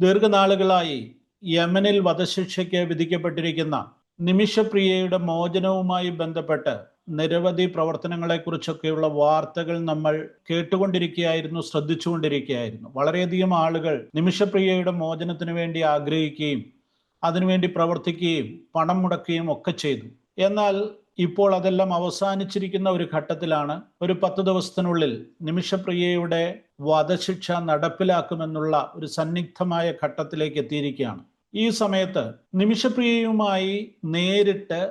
ദീർഘനാളുകളായി യമനിൽ വധശിക്ഷയ്ക്ക് വിധിക്കപ്പെട്ടിരിക്കുന്ന നിമിഷപ്രിയയുടെ മോചനവുമായി ബന്ധപ്പെട്ട് നിരവധി പ്രവർത്തനങ്ങളെക്കുറിച്ചൊക്കെയുള്ള വാർത്തകൾ നമ്മൾ കേട്ടുകൊണ്ടിരിക്കുകയായിരുന്നു, ശ്രദ്ധിച്ചുകൊണ്ടിരിക്കുകയായിരുന്നു. വളരെയധികം ആളുകൾ നിമിഷപ്രിയയുടെ മോചനത്തിന് വേണ്ടി ആഗ്രഹിക്കുകയും അതിനുവേണ്ടി പ്രവർത്തിക്കുകയും പണം മുടക്കുകയും ഒക്കെ ചെയ്തു. എന്നാൽ ഇപ്പോൾ അതെല്ലാം അവസാനിച്ചിരിക്കുന്ന ഒരു ഘട്ടത്തിലാണ്. ഒരു 10 ദിവസത്തിനുള്ളിൽ നിമിഷപ്രിയയുടെ വധശിക്ഷ നടപ്പിലാക്കുമെന്നുള്ള ഒരു സന്നിഗ്ധമായ ഘട്ടത്തിലേക്ക് എത്തിയിരിക്കുകയാണ്. ഈ സമയത്ത് നിമിഷപ്രിയയുമായി നേരിട്ട്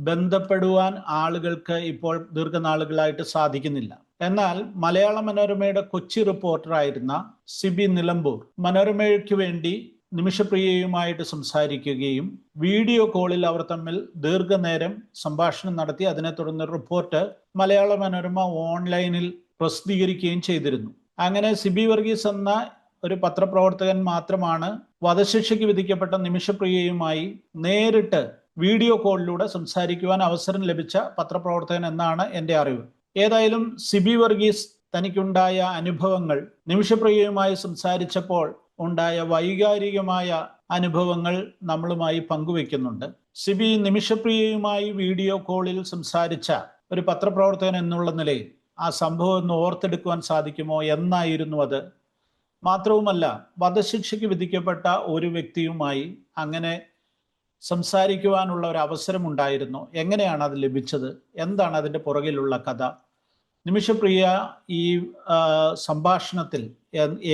ബന്ധപ്പെടുവാൻ ആളുകൾക്ക് ഇപ്പോൾ ദീർഘനാളുകളായിട്ട് സാധിക്കുന്നില്ല. എന്നാൽ മലയാള മനോരമയുടെ കൊച്ചി റിപ്പോർട്ടറായിരുന്ന സിബി നിലമ്പൂർ മനോരമയ്ക്ക് വേണ്ടി നിമിഷപ്രിയയുമായിട്ട് സംസാരിക്കുകയും വീഡിയോ കോളിൽ അവർ തമ്മിൽ ദീർഘനേരം സംഭാഷണം നടത്തി അതിനെ തുടർന്ന് റിപ്പോർട്ട് മലയാള മനോരമ ഓൺലൈനിൽ പ്രസിദ്ധീകരിക്കുകയും ചെയ്തിരുന്നു. അങ്ങനെ സിബി വർഗീസ് എന്ന ഒരു പത്രപ്രവർത്തകൻ മാത്രമാണ് വധശിക്ഷയ്ക്ക് വിധിക്കപ്പെട്ട നിമിഷപ്രിയയുമായി നേരിട്ട് വീഡിയോ കോളിലൂടെ സംസാരിക്കുവാൻ അവസരം ലഭിച്ച പത്രപ്രവർത്തകൻ എന്നാണ് എൻ്റെ അറിവ്. ഏതായാലും സിബി വർഗീസ് തനിക്കുണ്ടായ അനുഭവങ്ങൾ, നിമിഷപ്രിയയുമായി സംസാരിച്ചപ്പോൾ ഉണ്ടായ വൈകാരികമായ അനുഭവങ്ങൾ നമ്മളുമായി പങ്കുവെക്കുന്നുണ്ട്. സിബി നിമിഷപ്രിയയുമായി വീഡിയോ കോളിൽ സംസാരിച്ച ഒരു പത്രപ്രവർത്തകൻ എന്നുള്ള നിലയിൽ ആ സംഭവം ഒന്ന് ഓർത്തെടുക്കുവാൻ സാധിക്കുമോ എന്നായിരുന്നു അത്. മാത്രവുമല്ല, വധശിക്ഷയ്ക്ക് വിധിക്കപ്പെട്ട ഒരു വ്യക്തിയുമായി അങ്ങനെ സംസാരിക്കുവാനുള്ള ഒരു അവസരം ഉണ്ടായിരുന്നു. എങ്ങനെയാണ് അത് ലഭിച്ചത്? എന്താണ് അതിൻ്റെ പുറകിലുള്ള കഥ? നിമിഷപ്രിയ ഈ സംഭാഷണത്തിൽ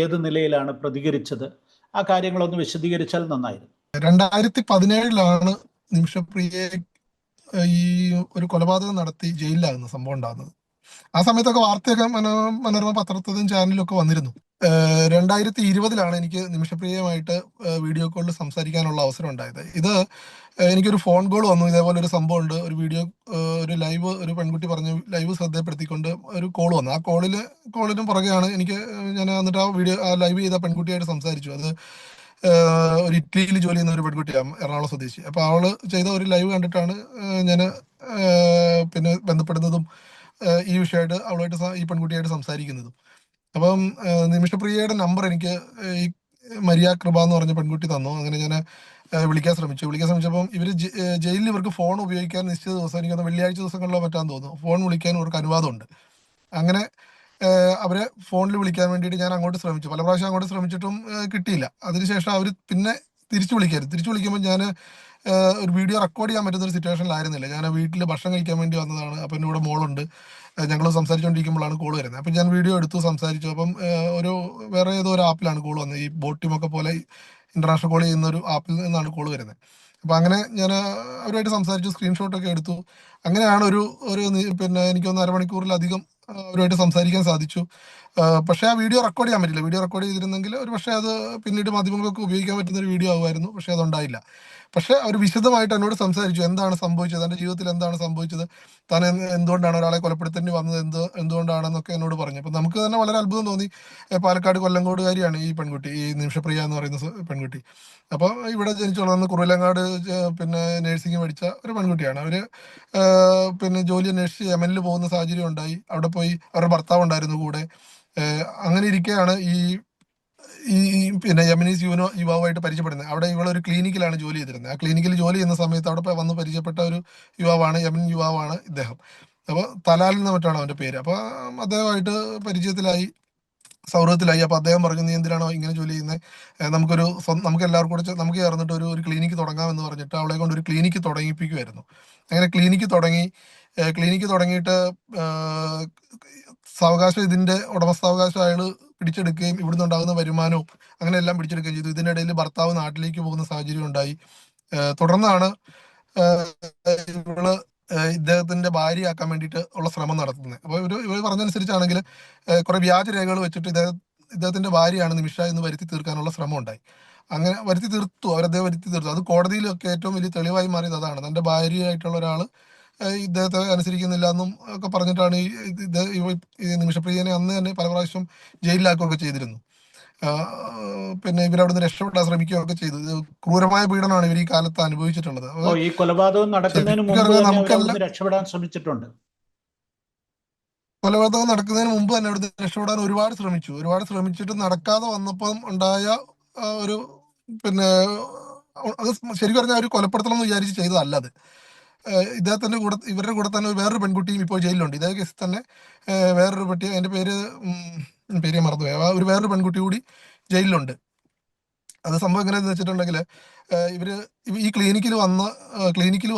ഏത് നിലയിലാണ് പ്രതികരിച്ചത്? ആ കാര്യങ്ങളൊന്ന് വിശദീകരിച്ചാൽ നന്നായിരുന്നു. 2017 നിമിഷപ്രിയയെ ഈ ഒരു കൊലപാതകം നടത്തി ജയിലിലാകുന്ന സംഭവം ഉണ്ടാകുന്നത്. ആ സമയത്തൊക്കെ വാർത്തയൊക്കെ മനോരമ പത്രത്തിലും ചാനലിലും ഒക്കെ വന്നിരുന്നു. 2020 എനിക്ക് നിമിഷപ്രിയയുമായിട്ട് വീഡിയോ കോളിൽ സംസാരിക്കാനുള്ള അവസരം ഉണ്ടായത്. ഇത് എനിക്കൊരു ഫോൺ കോൾ വന്നു. ഇതേപോലെ ഒരു സംഭവം ഉണ്ട്, ഒരു വീഡിയോ, ഒരു ലൈവ്, ഒരു പെൺകുട്ടി പറഞ്ഞ് ലൈവ് ശ്രദ്ധപ്പെടുത്തിക്കൊണ്ട് ഒരു കോൾ വന്നു. ആ കോളിനും പുറകെയാണ് ഞാൻ എന്നിട്ട് ആ ലൈവ് ചെയ്ത പെൺകുട്ടിയായിട്ട് സംസാരിച്ചു. അത് ഒരു ഇറ്റലിയിൽ ജോലി ചെയ്യുന്ന ഒരു പെൺകുട്ടിയാണ്, എറണാകുളം സ്വദേശി. അപ്പൊ അവള് ചെയ്ത ഒരു ലൈവ് കണ്ടിട്ടാണ് ഞാൻ പിന്നെ ബന്ധപ്പെടുന്നതും ഈ വിഷയമായിട്ട് ഈ പെൺകുട്ടിയായിട്ട് സംസാരിക്കുന്നതും. അപ്പം നിമിഷപ്രിയയുടെ നമ്പർ എനിക്ക് ഈ മരിയ കൃപ എന്ന് പറഞ്ഞ പെൺകുട്ടി തന്നു. അങ്ങനെ ഞാൻ വിളിക്കാൻ ശ്രമിച്ചപ്പം ജയിലിൽ ഇവർക്ക് ഫോൺ ഉപയോഗിക്കാൻ നിശ്ചിത ദിവസം, എനിക്കൊന്ന് വെള്ളിയാഴ്ച ദിവസങ്ങളിലോ മറ്റാന്ന് തോന്നുന്നു, ഫോൺ വിളിക്കാൻ ഇവർക്ക് അനുവാദമുണ്ട്. അങ്ങനെ അവരെ ഫോണിൽ വിളിക്കാൻ വേണ്ടിയിട്ട് ഞാൻ അങ്ങോട്ട് ശ്രമിച്ചു. പല പ്രാവശ്യം അങ്ങോട്ട് ശ്രമിച്ചിട്ടും കിട്ടിയില്ല. അതിനുശേഷം അവർ പിന്നെ തിരിച്ചു വിളിക്കുമ്പോൾ ഞാൻ ഒരു വീഡിയോ റെക്കോർഡ് ചെയ്യാൻ പറ്റുന്ന ഒരു സിറ്റുവേഷനിലായിരുന്നില്ല. ഞാൻ വീട്ടിൽ ഭക്ഷണം കഴിക്കാൻ വേണ്ടി വന്നതാണ്. അപ്പം എൻ്റെ കൂടെ മോളുണ്ട്. ഞങ്ങൾ സംസാരിച്ചുകൊണ്ടിരിക്കുമ്പോഴാണ് കോൾ വരുന്നത്. അപ്പം ഞാൻ വീഡിയോ എടുത്തു, സംസാരിച്ചു. അപ്പം വേറെ ഏതോ ഒരു ആപ്പിലാണ് കോൾ വന്നത്. ഈ ബോട്ടിമൊക്കെ പോലെ ഇന്റർനാഷണൽ കോൾ ചെയ്യുന്ന ഒരു ആപ്പിൽ നിന്നാണ് കോൾ വരുന്നത്. അപ്പം അങ്ങനെ ഞാൻ അവരുമായിട്ട് സംസാരിച്ചു, സ്ക്രീൻഷോട്ടൊക്കെ എടുത്തു. അങ്ങനെയാണ് പിന്നെ എനിക്കൊന്ന് അരമണിക്കൂറിലധികം അവരുമായിട്ട് സംസാരിക്കാൻ സാധിച്ചു. പക്ഷേ ആ വീഡിയോ റെക്കോർഡ് ചെയ്യാൻ പറ്റില്ല. വീഡിയോ റെക്കോർഡ് ചെയ്തിരുന്നെങ്കിൽ ഒരു പക്ഷേ അത് പിന്നീട് മാധ്യമങ്ങൾക്ക് ഉപയോഗിക്കാൻ പറ്റുന്ന ഒരു വീഡിയോ ആകുമായിരുന്നു. പക്ഷേ അതുണ്ടായില്ല. പക്ഷെ അവർ വിശദമായിട്ട് എന്നോട് സംസാരിച്ചു, എന്താണ് സംഭവിച്ചത്, എൻ്റെ ജീവിതത്തിൽ എന്താണ് സംഭവിച്ചത്, താൻ എന്തുകൊണ്ടാണ് ഒരാളെ കൊലപ്പെടുത്തേണ്ടി വന്നത്, എന്തുകൊണ്ടാണെന്നൊക്കെ എന്നോട് പറഞ്ഞു. അപ്പം നമുക്ക് തന്നെ വളരെ അത്ഭുതം തോന്നി. പാലക്കാട് കൊല്ലങ്കോടുകാരിയാണ് ഈ പെൺകുട്ടി, ഈ നിമിഷപ്രിയ എന്ന് പറയുന്ന പെൺകുട്ടി. അപ്പോൾ ഇവിടെ ജനിച്ചു വളർന്ന് കുറവിലങ്ങാട് പിന്നെ നേഴ്സിംഗ് പഠിച്ച ഒരു പെൺകുട്ടിയാണ്. അവർ പിന്നെ ജോലി അന്വേഷിച്ച് യമനിൽ പോകുന്ന സാഹചര്യം ഉണ്ടായി. അവിടെ പോയി അവരുടെ ഭർത്താവ് ഉണ്ടായിരുന്നു കൂടെ. അങ്ങനെ ഇരിക്കെയാണ് ഈ പിന്നെ യമനീസ് യുവാവായിട്ട് പരിചയപ്പെടുന്നത്. അവിടെ ഇവളൊരു ക്ലിനിക്കിലാണ് ജോലി ചെയ്തിരുന്നത്. ആ ക്ലിനിക്കിൽ ജോലി ചെയ്യുന്ന സമയത്ത് അവിടെ വന്ന് പരിചയപ്പെട്ട ഒരു യമൻ യുവാവാണ് ഇദ്ദേഹം. അപ്പോൾ തലാൽ എന്ന് മറ്റാണ് അവൻ്റെ പേര്. അപ്പോൾ അദ്ദേഹമായിട്ട് പരിചയത്തിലായി, സൗഹൃദത്തിലായി. അപ്പോൾ അദ്ദേഹം പറഞ്ഞു, നീ എന്തിനാണോ ഇങ്ങനെ ജോലി ചെയ്യുന്നത്, നമുക്ക് എല്ലാവർക്കും കൂടെ നമുക്ക് ചേർന്നിട്ട് ഒരു ക്ലിനിക്ക് തുടങ്ങാമെന്ന് പറഞ്ഞിട്ട് അവളെ കൊണ്ട് ഒരു ക്ലിനിക്ക് തുടങ്ങിപ്പിക്കുമായിരുന്നു. അങ്ങനെ ക്ലിനിക്ക് തുടങ്ങിയിട്ട് സാവകാശം ഇതിന്റെ ഉടമസ്ഥാവകാശം അയാൾ പിടിച്ചെടുക്കുകയും ഇവിടുന്ന് ഉണ്ടാകുന്ന വരുമാനവും അങ്ങനെ എല്ലാം പിടിച്ചെടുക്കുകയും ചെയ്തു. ഇതിനിടയിൽ ഭർത്താവ് നാട്ടിലേക്ക് പോകുന്ന സാഹചര്യം ഉണ്ടായി. തുടർന്നാണ് ഇവള് ഇദ്ദേഹത്തിന്റെ ഭാര്യയാക്കാൻ വേണ്ടിയിട്ട് ഉള്ള ശ്രമം നടത്തുന്നത്. അപ്പോൾ ഇവർ പറഞ്ഞനുസരിച്ചാണെങ്കിൽ കുറെ വ്യാജ രേഖകൾ വെച്ചിട്ട് ഇദ്ദേഹത്തിന്റെ ഭാര്യയാണ് നിമിഷ എന്ന് വരുത്തി തീർക്കാനുള്ള ശ്രമം ഉണ്ടായി. അങ്ങനെ വരുത്തി തീർത്തു. അത് കോടതിയിലൊക്കെ ഏറ്റവും വലിയ തെളിവായി മാറിയത് അതാണ്. തന്റെ ഭാര്യയായിട്ടുള്ള ഒരാള് ഇദ്ദേഹത്തെ അനുസരിക്കുന്നില്ല എന്നും ഒക്കെ പറഞ്ഞിട്ടാണ് ഈ നിമിഷപ്രിയനെ അന്ന് തന്നെ പല പ്രാവശ്യം ജയിലിലാക്കുകയൊക്കെ ചെയ്തിരുന്നു. പിന്നെ ഇവരവിടുന്ന് രക്ഷപ്പെടാൻ ശ്രമിക്കുകയൊക്കെ ചെയ്തു. ക്രൂരമായ പീഡനമാണ് ഇവർ ഈ കാലത്ത് അനുഭവിച്ചിട്ടുള്ളത്. ഈ കൊലപാതകം നടക്കുന്നതിന് മുമ്പ് രക്ഷപ്പെടാൻ ശ്രമിച്ചിട്ടുണ്ട്. കൊലപാതകം നടക്കുന്നതിന് മുമ്പ് തന്നെ അവിടുന്ന് രക്ഷപ്പെടാൻ ഒരുപാട് ശ്രമിച്ചിട്ട് നടക്കാതെ വന്നപ്പം ഉണ്ടായ ഒരു പിന്നെ അത് ശരിക്കും പറഞ്ഞാൽ ഒരു കൊലപ്പെടുത്തണം എന്ന് വിചാരിച്ച് ചെയ്തതല്ല അത്. ഇദ്ദേഹത്തിന്റെ കൂടെ ഇവരുടെ കൂടെ തന്നെ വേറൊരു പെൺകുട്ടിയും ഇപ്പോൾ ജയിലിലുണ്ട്. ഇതേ കേസിൽ തന്നെ വേറൊരു പെട്ടി, അതിന്റെ പേര് ഞാൻ മറന്നുപോയി. ഒരു വേറൊരു പെൺകുട്ടി കൂടി ജയിലിലുണ്ട്. അത് സംഭവം എങ്ങനെയാന്ന് വെച്ചിട്ടുണ്ടെങ്കിൽ ഈ ക്ലിനിക്കിൽ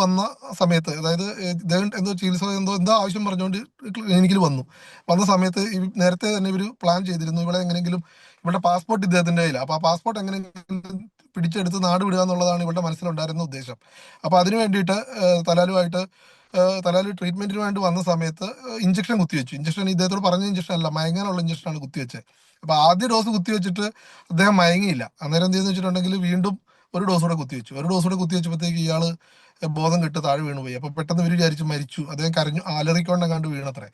വന്ന സമയത്ത്, അതായത് ഇദ്ദേഹം എന്തോ ചികിത്സ എന്തോ ആവശ്യം പറഞ്ഞുകൊണ്ട് ക്ലിനിക്കിൽ വന്ന സമയത്ത് നേരത്തെ തന്നെ ഇവർ പ്ലാൻ ചെയ്തിരുന്നു ഇവിടെ എങ്ങനെയെങ്കിലും ഇവരുടെ പാസ്പോർട്ട് ഇദ്ദേഹത്തിന്റെ കയ്യിലാണ്. അപ്പോൾ ആ പാസ്പോർട്ട് എങ്ങനെയെങ്കിലും പിടിച്ചെടുത്ത് നാട് വിടുക എന്നുള്ളതാണ് ഇവരുടെ മനസ്സിലുണ്ടായിരുന്ന ഉദ്ദേശം. അപ്പോൾ അതിന് വേണ്ടിയിട്ട് തലാലു ട്രീറ്റ്മെന്റിന് വേണ്ടി വന്ന സമയത്ത് ഇഞ്ചക്ഷൻ കുത്തിവെച്ചു. ഇഞ്ചക്ഷൻ ഇദ്ദേഹത്തോട് പറഞ്ഞ ഇഞ്ചക്ഷൻ അല്ല, മയങ്ങാനുള്ള ഇഞ്ചക്ഷനാണ് കുത്തിവെച്ചത്. അപ്പൊ ആദ്യ ഡോസ് കുത്തിവെച്ചിട്ട് അദ്ദേഹം മയങ്ങിയില്ല. അന്നേരം എന്ത് വെച്ചിട്ടുണ്ടെങ്കിൽ വീണ്ടും ഒരു ഡോസ് കൂടെ കുത്തിവെച്ചു. ഒരു ഡോസ് കൂടെ കുത്തിവെച്ചപ്പോഴത്തേക്ക് ഇയാള് ബോധം കെട്ട് താഴെ വീണുപോയി. അപ്പൊ പെട്ടെന്ന് ഇവര് വിചാരിച്ചു മരിച്ചു. അദ്ദേഹം കരഞ്ഞു, അലറിക്കൊണ്ടെങ്ങാണ്ട് വീണത്രേ.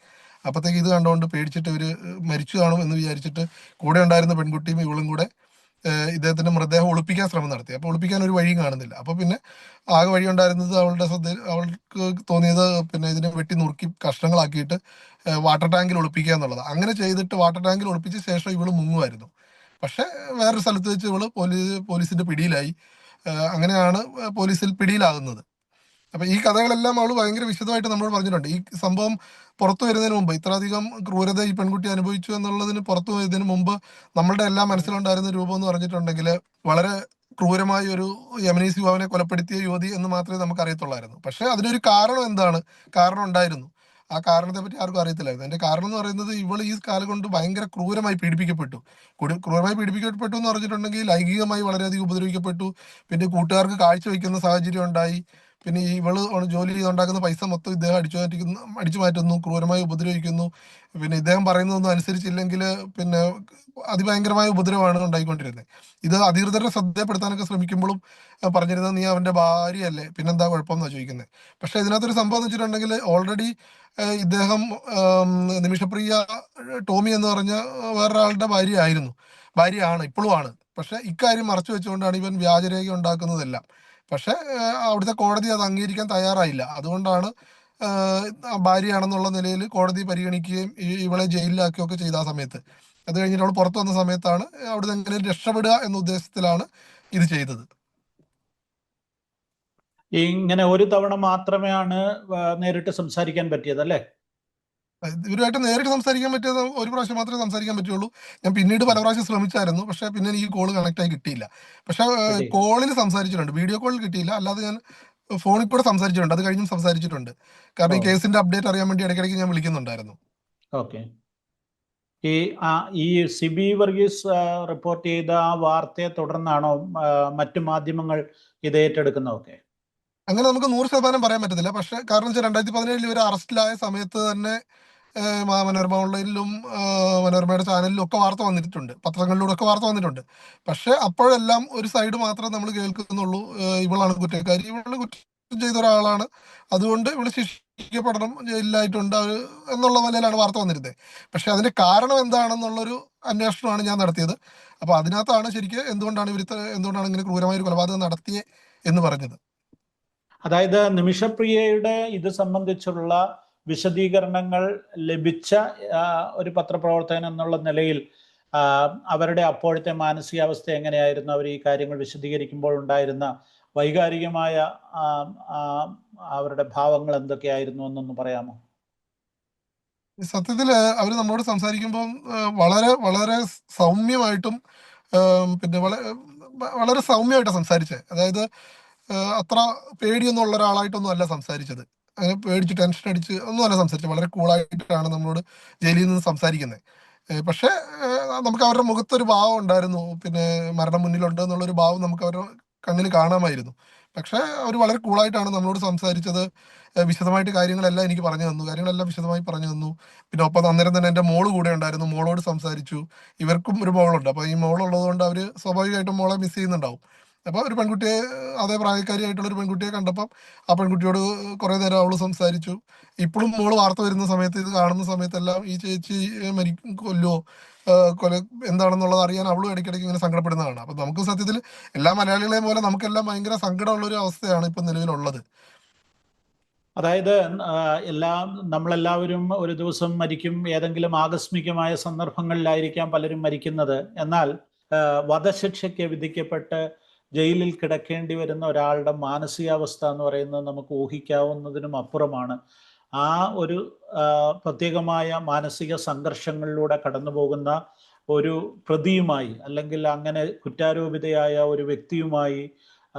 അപ്പത്തേക്ക് ഇത് കണ്ടുകൊണ്ട് പേടിച്ചിട്ട് ഇവര് മരിച്ചു കാണും എന്ന് വിചാരിച്ചിട്ട് കൂടെ ഉണ്ടായിരുന്ന പെൺകുട്ടിയും ഇവളും കൂടെ ഇദ്ദേഹത്തിന്റെ മൃതദേഹം ഒളിപ്പിക്കാൻ ശ്രമം നടത്തി. അപ്പൊ ഒളിപ്പിക്കാൻ ഒരു വഴിയും കാണുന്നില്ല. അപ്പൊ പിന്നെ ആകെ വഴി ഉണ്ടായിരുന്നത് അവൾക്ക് തോന്നിയത് പിന്നെ ഇതിനെ വെട്ടി നുറുക്കി കഷ്ണങ്ങളാക്കിയിട്ട് വാട്ടർ ടാങ്കിൽ ഒളിപ്പിക്കുക എന്നുള്ളത്. അങ്ങനെ ചെയ്തിട്ട് വാട്ടർ ടാങ്കിൽ ഒളിപ്പിച്ച ശേഷം ഇവള് മുങ്ങുമായിരുന്നു. പക്ഷെ വേറൊരു സ്ഥലത്ത് വെച്ച് ഇവള് പോലീസിന്റെ പിടിയിലായി. അങ്ങനെയാണ് പോലീസിൽ പിടിയിലാകുന്നത്. അപ്പൊ ഈ കഥകളെല്ലാം അവള് ഭയങ്കര വിശദമായിട്ട് നമ്മളോട് പറഞ്ഞിട്ടുണ്ട്. ഈ സംഭവം പുറത്തു വരുന്നതിന് മുമ്പ്, ഇത്രയധികം ക്രൂരത ഈ പെൺകുട്ടി അനുഭവിച്ചു എന്നുള്ളതിന് പുറത്തു വരുന്നതിന് മുമ്പ് നമ്മളുടെ എല്ലാം മനസ്സിലുണ്ടായിരുന്ന രൂപം എന്ന് പറഞ്ഞിട്ടുണ്ടെങ്കിൽ വളരെ ക്രൂരമായ ഒരു യമനീസ് യുവാവിനെ കൊലപ്പെടുത്തിയ യുവതി എന്ന് മാത്രമേ നമുക്ക് അറിയത്തുള്ളായിരുന്നു. പക്ഷെ അതിനൊരു കാരണം ഉണ്ടായിരുന്നു. ആ കാരണത്തെ പറ്റി ആർക്കും അറിയത്തില്ലായിരുന്നു. അതിന്റെ കാരണം എന്ന് പറയുന്നത് ഇവൾ ഈ കാലം കൊണ്ട് ഭയങ്കര ക്രൂരമായി പീഡിപ്പിക്കപ്പെട്ടു. ക്രൂരമായി പീഡിപ്പിക്കപ്പെട്ടു എന്ന് പറഞ്ഞിട്ടുണ്ടെങ്കിൽ ലൈംഗികമായി വളരെയധികം ഉപദ്രവിക്കപ്പെട്ടു. പിന്നെ കൂട്ടുകാർക്ക് കാഴ്ചവെക്കുന്ന സാഹചര്യം ഉണ്ടായി. പിന്നെ ഇവള് ജോലി ചെയ്തുണ്ടാക്കുന്ന പൈസ മൊത്തം ഇദ്ദേഹം അടിച്ചു മാറ്റുന്നു, ക്രൂരമായി ഉപദ്രവിക്കുന്നു. പിന്നെ ഇദ്ദേഹം പറയുന്നതൊന്നും അനുസരിച്ചില്ലെങ്കിൽ പിന്നെ അതിഭയങ്കരമായ ഉപദ്രവമാണ് ഉണ്ടായിക്കൊണ്ടിരുന്നത്. ഇത് അധികൃതരെ ശ്രദ്ധപ്പെടുത്താനൊക്കെ ശ്രമിക്കുമ്പോഴും പറഞ്ഞിരുന്നത് നീ അവന്റെ ഭാര്യയല്ലേ, പിന്നെന്താ കുഴപ്പമെന്നാ ചോദിക്കുന്നത്. പക്ഷെ ഇതിനകത്തൊരു സംഭവം എന്ന് വെച്ചിട്ടുണ്ടെങ്കിൽ ഓൾറെഡി ഇദ്ദേഹം നിമിഷപ്രിയ ടോമി എന്ന് പറഞ്ഞ വേറൊരാളുടെ ഭാര്യയാണ്, ഇപ്പോഴും ആണ്. പക്ഷെ ഇക്കാര്യം മറച്ചു വെച്ചുകൊണ്ടാണ് ഇവൻ വ്യാജരേഖ ഉണ്ടാക്കുന്നതെല്ലാം. പക്ഷെ അവിടുത്തെ കോടതി അത് അംഗീകരിക്കാൻ തയ്യാറായില്ല. അതുകൊണ്ടാണ് ഭാര്യയാണെന്നുള്ള നിലയിൽ കോടതി പരിഗണിക്കുകയും ഇവളെ ജയിലിലാക്കുകയൊക്കെ ചെയ്ത ആ സമയത്ത്. അത് കഴിഞ്ഞിട്ട് അവൾ പുറത്തു വന്ന സമയത്താണ് അവിടുന്ന് എങ്ങനെയും രക്ഷപ്പെടുക എന്ന ഉദ്ദേശത്തിലാണ് ഇത് ചെയ്തത്. ഇങ്ങനെ ഒരു തവണ മാത്രമേയാണ് നേരിട്ട് സംസാരിക്കാൻ പറ്റിയത് അല്ലേ? ഇവരുമായിട്ട് നേരിട്ട് സംസാരിക്കാൻ പറ്റിയത് ഒരു പ്രാവശ്യം മാത്രമേ സംസാരിക്കാൻ പറ്റുള്ളൂ. ഞാൻ പിന്നീട് പല പ്രാവശ്യം ശ്രമിച്ചായിരുന്നു. പക്ഷെ പിന്നെ എനിക്ക് കോള് കണക്ട് ആയി കിട്ടിയില്ല. പക്ഷെ കോളിൽ സംസാരിച്ചിട്ടുണ്ട്, വീഡിയോ കോളിൽ കിട്ടിയില്ല. അല്ലാതെ ഞാൻ ഫോണിൽ കൂടെ സംസാരിച്ചിട്ടുണ്ട്, അത് കഴിഞ്ഞും സംസാരിച്ചിട്ടുണ്ട്. കാരണം ഈ കേസിന്റെ അപ്ഡേറ്റ് അറിയാൻ വേണ്ടി ഇടയ്ക്കിടയ്ക്ക് ഞാൻ വിളിക്കുന്നുണ്ടായിരുന്നു. ഓക്കെ. ഈ സിബി വർഗീസ് റിപ്പോർട്ട് ചെയ്ത ആ വാർത്തയെ തുടർന്നാണോ മറ്റു മാധ്യമങ്ങൾ ഇത് ഏറ്റെടുക്കുന്നതൊക്കെ? അങ്ങനെ നമുക്ക് 100% പറയാൻ പറ്റത്തില്ല. പക്ഷെ കാരണം വെച്ചാൽ 2017 ഇവർ അറസ്റ്റിലായ സമയത്ത് തന്നെ മനോരമ ഓൺലൈനിലും മനോരമയുടെ ചാനലിലും ഒക്കെ വാർത്ത വന്നിട്ടുണ്ട്, പത്രങ്ങളിലൂടെ ഒക്കെ വാർത്ത വന്നിട്ടുണ്ട്. പക്ഷെ അപ്പോഴെല്ലാം ഒരു സൈഡ് മാത്രമേ നമ്മൾ കേൾക്കുന്നുള്ളൂ. ഇവളാണ് കുറ്റക്കാരി, ഇവള് കുറ്റം ചെയ്ത ഒരാളാണ്, അതുകൊണ്ട് ഇവള് ശിക്ഷിക്കപ്പെടണം, ജയിലിലായിട്ടുണ്ട് എന്നുള്ള നിലയിലാണ് വാർത്ത വന്നിരുന്നത്. പക്ഷെ അതിന്റെ കാരണം എന്താണെന്നുള്ളൊരു അന്വേഷണമാണ് ഞാൻ നടത്തിയത്. അപ്പൊ അതിനകത്താണ് ശരിക്കും എന്തുകൊണ്ടാണ് ഇങ്ങനെ ക്രൂരമായ ഒരു കൊലപാതകം നടത്തിയേ എന്ന് പറഞ്ഞത്. അതായത് നിമിഷപ്രിയയുടെ ഇത് സംബന്ധിച്ചുള്ള വിശദീകരണങ്ങൾ ലഭിച്ച ഒരു പത്രപ്രവർത്തകൻ എന്നുള്ള നിലയിൽ അവരുടെ അപ്പോഴത്തെ മാനസികാവസ്ഥ എങ്ങനെയായിരുന്നു, അവർ ഈ കാര്യങ്ങൾ വിശദീകരിക്കുമ്പോൾ ഉണ്ടായിരുന്ന വൈകാരികമായ അവരുടെ ഭാവങ്ങൾ എന്തൊക്കെയായിരുന്നു എന്നൊന്ന് പറയാമോ? സത്യത്തില് അവര് നമ്മളോട് സംസാരിക്കുമ്പോൾ വളരെ വളരെ സൗമ്യമായിട്ടും പിന്നെ വളരെ സൗമ്യമായിട്ടാണ് സംസാരിച്ചത്. അതായത് അത്ര പേടിയൊന്നും ഉള്ള ഒരാളായിട്ടൊന്നും അല്ല സംസാരിച്ചത്. അങ്ങനെ പേടിച്ച് ടെൻഷൻ അടിച്ച് ഒന്നും അല്ല സംസാരിച്ചത്. വളരെ കൂളായിട്ടാണ് നമ്മളോട് ജയിലിൽ നിന്ന് സംസാരിക്കുന്നത്. പക്ഷെ നമുക്ക് അവരുടെ മുഖത്തൊരു ഭാവം ഉണ്ടായിരുന്നു. പിന്നെ മരണം മുന്നിലുണ്ട് എന്നുള്ളൊരു ഭാവം നമുക്ക് അവരുടെ കണ്ണിൽ കാണാമായിരുന്നു. പക്ഷെ അവർ വളരെ കൂളായിട്ടാണ് നമ്മളോട് സംസാരിച്ചത്. വിശദമായിട്ട് കാര്യങ്ങളെല്ലാം എനിക്ക് കാര്യങ്ങളെല്ലാം വിശദമായി പറഞ്ഞു തന്നു. പിന്നെ ഒപ്പം അന്നേരം തന്നെ എൻ്റെ മോള് കൂടെ ഉണ്ടായിരുന്നു, മോളോട് സംസാരിച്ചു. ഇവർക്കും ഒരു മോളുണ്ട്. അപ്പൊ ഈ മോളുള്ളത് കൊണ്ട് അവര് സ്വാഭാവികമായിട്ടും മോളെ മിസ് ചെയ്യുന്നുണ്ടാവും. അപ്പൊ ഒരു പെൺകുട്ടിയെ, അതേ പ്രായക്കാരിയായിട്ടുള്ള ഒരു പെൺകുട്ടിയെ കണ്ടപ്പം ആ പെൺകുട്ടിയോട് കുറെ നേരം അവള് സംസാരിച്ചു. ഇപ്പോഴും മോള് വാർത്ത വരുന്ന സമയത്ത്, ഇത് കാണുന്ന സമയത്തെല്ലാം ഈ ചേച്ചി കൊല്ലുവോ, കൊല എന്താണെന്നുള്ളത് അറിയാൻ അവളും ഇടയ്ക്കിടയ്ക്ക് ഇങ്ങനെ സങ്കടപ്പെടുന്നതാണ്. അപ്പൊ നമുക്ക് സത്യത്തിൽ എല്ലാ മലയാളികളെയും പോലെ നമുക്കെല്ലാം ഭയങ്കര സങ്കടമുള്ള ഒരു അവസ്ഥയാണ് ഇപ്പൊ നിലവിലുള്ളത്. അതായത് നമ്മളെല്ലാവരും ഒരു ദിവസം മരിക്കും, ഏതെങ്കിലും ആകസ്മികമായ സന്ദർഭങ്ങളിലായിരിക്കാം പലരും മരിക്കുന്നത്. എന്നാൽ വധശിക്ഷയ്ക്ക് വിധിക്കപ്പെട്ട് ജയിലിൽ കിടക്കേണ്ടി വരുന്ന ഒരാളുടെ മാനസികാവസ്ഥ എന്ന് പറയുന്നത് നമുക്ക് ഊഹിക്കാവുന്നതിനും അപ്പുറമാണ്. ആ ഒരു പ്രത്യേകമായ മാനസിക സംഘർഷങ്ങളിലൂടെ കടന്നു പോകുന്ന ഒരു പ്രതിയുമായി, അല്ലെങ്കിൽ അങ്ങനെ കുറ്റാരോപിതയായ ഒരു വ്യക്തിയുമായി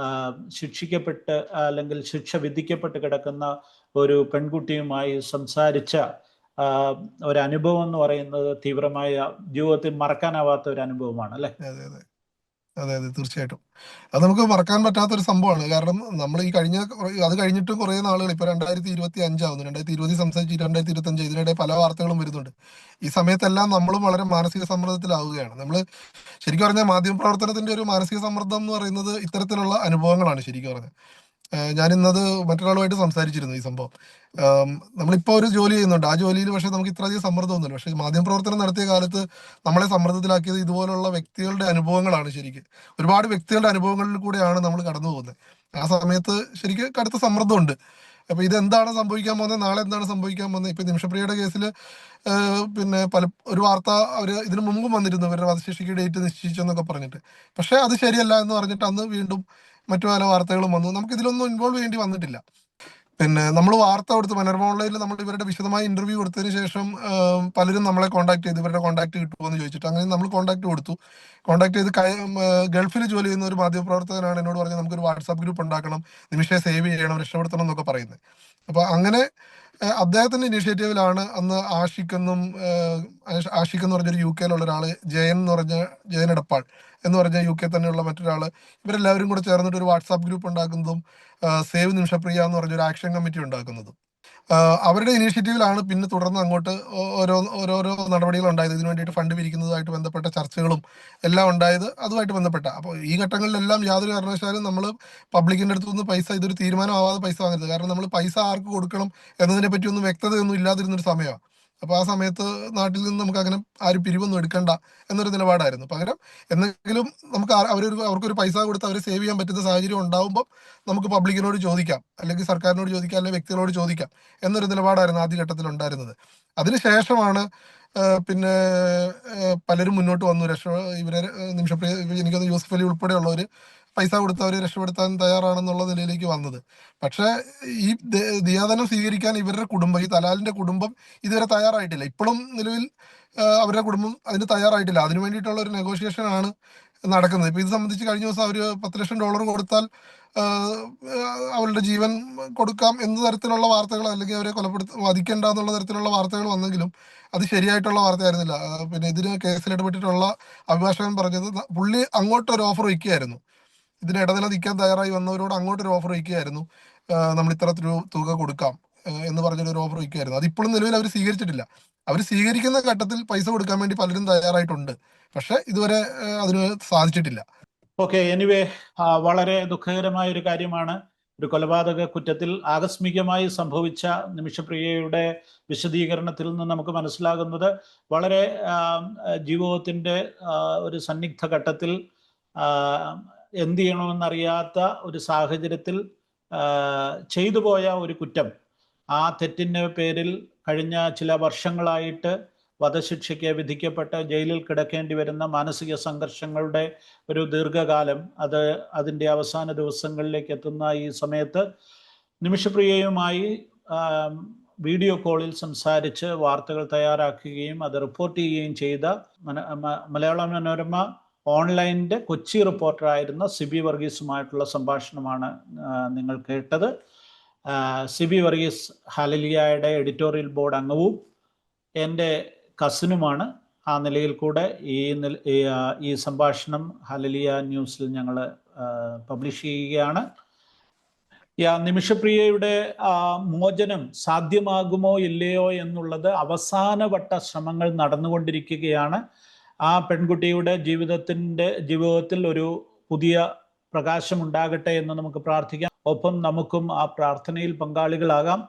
ശിക്ഷിക്കപ്പെട്ട് അല്ലെങ്കിൽ ശിക്ഷ വിധിക്കപ്പെട്ട് കിടക്കുന്ന ഒരു പെൺകുട്ടിയുമായി സംസാരിച്ച ഒരനുഭവം എന്ന് പറയുന്നത് തീവ്രമായ ജീവിതത്തിൽ മറക്കാനാവാത്ത ഒരു അനുഭവമാണ്, അല്ലേ? അതെ അതെ അതെ അതെ തീർച്ചയായിട്ടും അത് നമുക്ക് മറക്കാൻ പറ്റാത്തൊരു സംഭവമാണ്. കാരണം നമ്മൾ ഈ അത് കഴിഞ്ഞിട്ടും കുറേ നാളുകൾ, ഇപ്പൊ 2025 2020 സംസാരിച്ച് 2025 ഇതിനിടെ പല വാർത്തകളും വരുന്നുണ്ട്. ഈ സമയത്തെല്ലാം നമ്മളും വളരെ മാനസിക സമ്മർദ്ദത്തിലാവുകയാണ്. നമ്മൾ ശരിക്കും പറഞ്ഞാൽ മാധ്യമപ്രവർത്തനത്തിന്റെ ഒരു മാനസിക സമ്മർദ്ദം എന്ന് പറയുന്നത് ഇത്തരത്തിലുള്ള അനുഭവങ്ങളാണ് ശരിക്കും പറഞ്ഞാൽ. ഞാൻ ഇന്നത് മറ്റൊരാളുമായിട്ട് സംസാരിച്ചിരുന്നു ഈ സംഭവം. നമ്മളിപ്പോ ഒരു ജോലി ചെയ്യുന്നുണ്ട്, ആ ജോലിയിൽ പക്ഷെ നമുക്ക് ഇത്രയധികം സമ്മർദ്ദമൊന്നുമില്ല. പക്ഷെ മാധ്യമപ്രവർത്തനം നടത്തിയ കാലത്ത് നമ്മളെ സമ്മർദ്ദത്തിലാക്കിയത് ഇതുപോലുള്ള വ്യക്തികളുടെ അനുഭവങ്ങളാണ്. ശരിക്കും ഒരുപാട് വ്യക്തികളുടെ അനുഭവങ്ങളിൽ കൂടെയാണ് നമ്മൾ കടന്നു പോകുന്നത്. ആ സമയത്ത് ശരിക്കും കടുത്ത സമ്മർദ്ദമുണ്ട്. അപ്പൊ ഇതെന്താണ് സംഭവിക്കാൻ പോകുന്നത്, നാളെ എന്താണ് സംഭവിക്കാൻ പോകുന്നത്. ഇപ്പൊ നിമിഷപ്രിയയുടെ കേസിൽ പിന്നെ ഒരു വാർത്ത അവര് ഇതിനു മുമ്പും വന്നിരുന്നു, ഇവരുടെ വധശിക്ഷയ്ക്ക് ഡേറ്റ് നിശ്ചയിച്ചെന്നൊക്കെ പറഞ്ഞിട്ട്. പക്ഷെ അത് ശരിയല്ല എന്ന് പറഞ്ഞിട്ട് അന്ന് വീണ്ടും മറ്റു പല വാർത്തകളും വന്നു. നമുക്ക് ഇതിലൊന്നും ഇൻവോൾവ് ചെയ്യേണ്ടി വന്നിട്ടില്ല. പിന്നെ നമ്മൾ വാർത്ത കൊടുത്ത് മനോരമ ഓൺലൈനിൽ നമ്മൾ ഇവരുടെ വിശദമായ ഇന്റർവ്യൂ കൊടുത്തതിന് ശേഷം പലരും നമ്മളെ കോൺടാക്ട് ചെയ്തു, ഇവരുടെ കോൺടാക്ട് കിട്ടുമോ എന്ന് ചോദിച്ചിട്ട്. അങ്ങനെ നമ്മൾ കോൺടാക്ട് കൊടുത്തു. കോൺടാക്ട് ചെയ്ത് ഗൾഫിൽ ജോലി ചെയ്യുന്ന ഒരു മാധ്യമപ്രവർത്തകനാണ് എന്നോട് പറഞ്ഞത് നമുക്കൊരു വാട്സാപ്പ് ഗ്രൂപ്പ് ഉണ്ടാക്കണം, നിമിഷയെ സേവ് ചെയ്യണം, രക്ഷപ്പെടുത്തണം എന്നൊക്കെ പറയുന്നത്. അപ്പൊ അങ്ങനെ അദ്ദേഹത്തിന്റെ ഇനിഷ്യേറ്റീവിലാണ് അന്ന് ആഷിഖ് എന്ന് പറഞ്ഞൊരു UK യിലുള്ള ഒരാള്, ജയൻ എടപ്പാൾ എന്ന് പറഞ്ഞ UK തന്നെയുള്ള മറ്റൊരാള്, ഇവരെല്ലാവരും കൂടെ ചേർന്നിട്ട് ഒരു വാട്സാപ്പ് ഗ്രൂപ്പ് ഉണ്ടാക്കുന്നതും സേവ് നിമിഷപ്രിയ എന്ന് പറഞ്ഞൊരു ആക്ഷൻ കമ്മിറ്റി ഉണ്ടാക്കുന്നതും അവരുടെ ഇനീഷ്യേറ്റീവിലാണ്. പിന്നെ തുടർന്ന് അങ്ങോട്ട് ഓരോരോ നടപടികൾ ഉണ്ടായത്. ഇതിനു വേണ്ടിയിട്ട് ഫണ്ട് പിരിക്കുന്നതുമായിട്ട് ബന്ധപ്പെട്ട ചർച്ചകളും എല്ലാം ഉണ്ടായത് അതുമായിട്ട് ബന്ധപ്പെട്ട. അപ്പോൾ ഈ ഘട്ടങ്ങളിലെല്ലാം യാതൊരു കാരണവശാലും നമ്മൾ പബ്ലിക്കിന്റെ അടുത്ത് നിന്ന് പൈസ, ഇതൊരു തീരുമാനമാവാതെ പൈസ വാങ്ങരുത്. കാരണം നമ്മൾ പൈസ ആർക്ക് കൊടുക്കണം എന്നതിനെ പറ്റി ഒന്നും വ്യക്തതയൊന്നും ഇല്ലാതിരുന്നൊരു സമയമാണ്. അപ്പൊ ആ സമയത്ത് നാട്ടിൽ നിന്ന് നമുക്ക് അങ്ങനെ ആരും പിരിവൊന്നും എടുക്കണ്ട എന്നൊരു നിലപാടായിരുന്നു. പകരം എന്തെങ്കിലും നമുക്ക് അവർക്കൊരു പൈസ കൊടുത്ത് അവരെ സേവ് ചെയ്യാൻ പറ്റുന്ന സാഹചര്യം ഉണ്ടാവുമ്പോൾ നമുക്ക് പബ്ലിക്കിനോട് ചോദിക്കാം, അല്ലെങ്കിൽ സർക്കാരിനോട് ചോദിക്കാം, അല്ലെങ്കിൽ വ്യക്തികളോട് ചോദിക്കാം എന്നൊരു നിലപാടായിരുന്നു ആദ്യഘട്ടത്തിൽ ഉണ്ടായിരുന്നത്. അതിനുശേഷമാണ് പിന്നെ പലരും മുന്നോട്ട് വന്നു. ഇവരെ നിമിഷപ്രിയ, എനിക്കൊന്ന് യൂസഫ് അലി ഉൾപ്പെടെയുള്ളവർ പൈസ കൊടുത്ത് അവരെ രക്ഷപ്പെടുത്താൻ തയ്യാറാണെന്നുള്ള നിലയിലേക്ക് വന്നത്. പക്ഷെ ഈ ദിയാദനം സ്വീകരിക്കാൻ ഇവരുടെ കുടുംബം, ഈ തലാലിന്റെ കുടുംബം ഇതുവരെ തയ്യാറായിട്ടില്ല. ഇപ്പോഴും നിലവിൽ അവരുടെ കുടുംബം അതിന് തയ്യാറായിട്ടില്ല. അതിനു വേണ്ടിയിട്ടുള്ള ഒരു നെഗോഷിയേഷൻ ആണ് നടക്കുന്നത്. ഇപ്പൊ ഇത് സംബന്ധിച്ച് കഴിഞ്ഞ ദിവസം അവര് $10 ലക്ഷം കൊടുത്താൽ അവളുടെ ജീവൻ കൊടുക്കാം എന്ന തരത്തിലുള്ള വാർത്തകൾ, അല്ലെങ്കിൽ അവരെ വധിക്കണ്ട എന്നുള്ള തരത്തിലുള്ള വാർത്തകൾ വന്നെങ്കിലും അത് ശരിയായിട്ടുള്ള വാർത്തയായിരുന്നില്ല. പിന്നെ ഇതിന് കേസിൽ ഇടപെട്ടിട്ടുള്ള അഭിഭാഷകൻ പറഞ്ഞത് പുള്ളി അങ്ങോട്ടൊരു ഓഫർ വയ്ക്കുകയായിരുന്നു, ഇതിന് ഇടനില നിൽക്കാൻ തയ്യാറായി വന്നവരോട് അങ്ങോട്ടൊരു ഓഫർ വയ്ക്കുകയായിരുന്നു, നമ്മൾ ഇത്ര തുക കൊടുക്കാം എന്ന് പറഞ്ഞൊരു ഓഫർ വയ്ക്കുകയായിരുന്നു. അതിപ്പോഴും നിലവിൽ അവർ സ്വീകരിച്ചിട്ടില്ല. അവർ സ്വീകരിക്കുന്ന ഘട്ടത്തിൽ പൈസ കൊടുക്കാൻ വേണ്ടി പലരും തയ്യാറായിട്ടുണ്ട്, പക്ഷെ ഇതുവരെ അതിന് സാധിച്ചിട്ടില്ല. ഓക്കെ, എനിവേ, വളരെ ദുഃഖകരമായ ഒരു കാര്യമാണ്. ഒരു കൊലപാതക കുറ്റത്തിൽ ആകസ്മികമായി സംഭവിച്ച നിമിഷപ്രിയയുടെ വിശദീകരണത്തിൽ നിന്ന് നമുക്ക് മനസ്സിലാകുന്നത് വളരെ ജീവിതത്തിൻ്റെ ഒരു സന്നിഗ്ധ ഘട്ടത്തിൽ എന്ത് ചെയ്യണമെന്നറിയാത്ത ഒരു സാഹചര്യത്തിൽ ചെയ്തു പോയ ഒരു കുറ്റം, ആ തെറ്റിൻ്റെ പേരിൽ കഴിഞ്ഞ ചില വർഷങ്ങളായിട്ട് വധശിക്ഷയ്ക്ക് വിധിക്കപ്പെട്ട് ജയിലിൽ കിടക്കേണ്ടി വരുന്ന മാനസിക സംഘർഷങ്ങളുടെ ഒരു ദീർഘകാലം, അതിൻ്റെ അവസാന ദിവസങ്ങളിലേക്ക് എത്തുന്ന ഈ സമയത്ത് നിമിഷപ്രിയയുമായി വീഡിയോ കോളിൽ സംസാരിച്ച് വാർത്തകൾ തയ്യാറാക്കുകയും അത് റിപ്പോർട്ട് ചെയ്യുകയും ചെയ്ത മലയാള മനോരമ ഓൺലൈനിൻ്റെ കൊച്ചി റിപ്പോർട്ടറായിരുന്ന സിബി വർഗീസുമായിട്ടുള്ള സംഭാഷണമാണ് നിങ്ങൾ കേട്ടത്. സിബി വർഗീസ് ഹലലിയയുടെ എഡിറ്റോറിയൽ ബോർഡ് അംഗവും എൻ്റെ കസിനുമാണ്. ആ നിലയിൽ കൂടെ ഈ സംഭാഷണം ഹലലിയ ന്യൂസിൽ ഞങ്ങൾ പബ്ലിഷ് ചെയ്യുകയാണ്. നിമിഷപ്രിയയുടെ മോചനം സാധ്യമാകുമോ ഇല്ലയോ എന്നുള്ളത് അവസാനവട്ട ശ്രമങ്ങൾ നടന്നുകൊണ്ടിരിക്കുകയാണ്. ആ പെൺകുട്ടിയുടെ ജീവിതത്തിൽ ഒരു പുതിയ പ്രകാശം ഉണ്ടാകട്ടെ എന്ന് നമുക്ക് പ്രാർത്ഥിക്കാം. ഒപ്പം നമുക്കും ആ പ്രാർത്ഥനയിൽ പങ്കാളികളാകാം.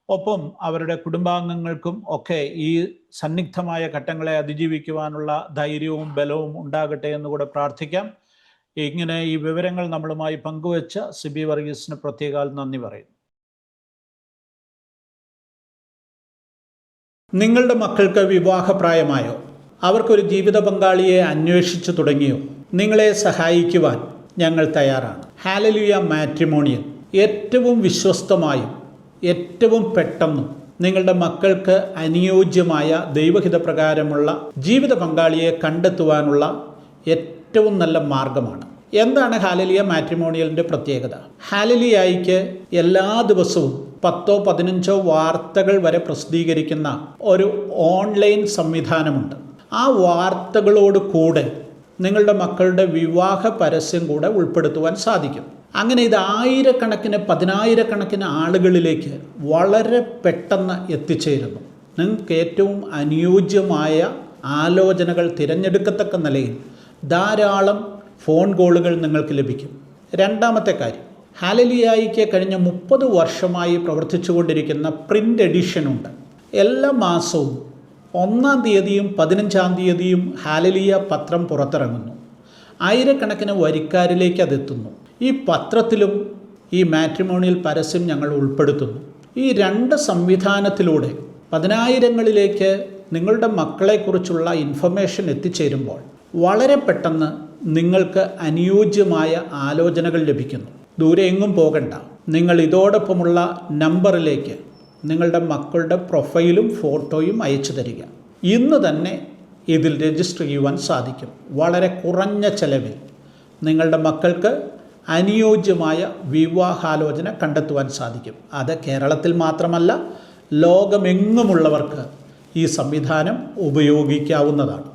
ഒപ്പം അവരുടെ കുടുംബാംഗങ്ങൾക്കും ഒക്കെ ഈ സന്നിഗ്ധമായ ഘട്ടങ്ങളെ അതിജീവിക്കുവാനുള്ള ധൈര്യവും ബലവും ഉണ്ടാകട്ടെ എന്നുകൂടെ പ്രാർത്ഥിക്കാം. ഇങ്ങനെ ഈ വിവരങ്ങൾ നമ്മളുമായി പങ്കുവച്ച സിബി വർഗീസിന് പ്രത്യേകം നന്ദി പറയുന്നു. നിങ്ങളുടെ മക്കൾക്ക് വിവാഹപ്രായമായോ? അവർക്കൊരു ജീവിത പങ്കാളിയെ അന്വേഷിച്ചു തുടങ്ങിയോ? നിങ്ങളെ സഹായിക്കുവാൻ ഞങ്ങൾ തയ്യാറാണ്. ഹാലലുയ മാട്രിമോണിയൽ ഏറ്റവും വിശ്വസ്തമായും ഏറ്റവും പെട്ടെന്നും നിങ്ങളുടെ മക്കൾക്ക് അനുയോജ്യമായ ദൈവഹിതപ്രകാരമുള്ള ജീവിത പങ്കാളിയെ കണ്ടെത്തുവാനുള്ള ഏറ്റവും നല്ല മാർഗമാണ്. എന്താണ് ഹാലലിയ മാട്രിമോണിയലിൻ്റെ പ്രത്യേകത? ഹാലലിയായിക്ക് എല്ലാ ദിവസവും 10-15 വാർത്തകൾ വരെ പ്രസിദ്ധീകരിക്കുന്ന ഒരു ഓൺലൈൻ സംവിധാനമുണ്ട്. ആ വാർത്തകളോട് കൂടെ നിങ്ങളുടെ മക്കളുടെ വിവാഹ പരസ്യം കൂടെ ഉൾപ്പെടുത്തുവാൻ സാധിക്കും. അങ്ങനെ ഇത് ആയിരക്കണക്കിന് 10,000-കണക്കിന് ആളുകളിലേക്ക് വളരെ പെട്ടെന്ന് എത്തിച്ചേരുന്നു. നിങ്ങൾക്ക് ഏറ്റവും അനുയോജ്യമായ ആലോചനകൾ തിരഞ്ഞെടുക്കത്തക്ക നിലയിൽ ധാരാളം ഫോൺ കോളുകൾ നിങ്ങൾക്ക് ലഭിക്കും. രണ്ടാമത്തെ കാര്യം, ഹാലലിയായിക്ക് കഴിഞ്ഞ 30 വർഷമായി പ്രവർത്തിച്ചു കൊണ്ടിരിക്കുന്ന പ്രിൻ്റ് എഡിഷനുണ്ട്. എല്ലാ മാസവും 1-ാം തീയതിയും 15-ാം തീയതിയും ഹാലലിയ പത്രം പുറത്തിറങ്ങുന്നു. ആയിരക്കണക്കിന് വരിക്കാരിലേക്ക് അതെത്തുന്നു. ഈ പത്രത്തിലും ഈ മാട്രിമോണിയൽ പരസ്യം ഞങ്ങൾ ഉൾപ്പെടുത്തുന്നു. ഈ 2 സംവിധാനത്തിലൂടെ 10,000ങ്ങളിലേക്ക് നിങ്ങളുടെ മക്കളെക്കുറിച്ചുള്ള ഇൻഫർമേഷൻ എത്തിച്ചേരുമ്പോൾ വളരെ പെട്ടെന്ന് നിങ്ങൾക്ക് അനുയോജ്യമായ ആലോചനകൾ ലഭിക്കുന്നു. ദൂരെ എങ്ങും പോകണ്ട. നിങ്ങൾ ഇതോടൊപ്പമുള്ള നമ്പറിലേക്ക് നിങ്ങളുടെ മക്കളുടെ പ്രൊഫൈലും ഫോട്ടോയും അയച്ചു തരിക. ഇന്ന് തന്നെ ഇതിൽ രജിസ്റ്റർ ചെയ്യുവാൻ സാധിക്കും. വളരെ കുറഞ്ഞ ചെലവിൽ നിങ്ങളുടെ മക്കൾക്ക് അനുയോജ്യമായ വിവാഹാലോചന കണ്ടെത്തുവാൻ സാധിക്കും. അത് കേരളത്തിൽ മാത്രമല്ല, ലോകമെങ്ങുമുള്ളവർക്ക് ഈ സംവിധാനം ഉപയോഗിക്കാവുന്നതാണ്.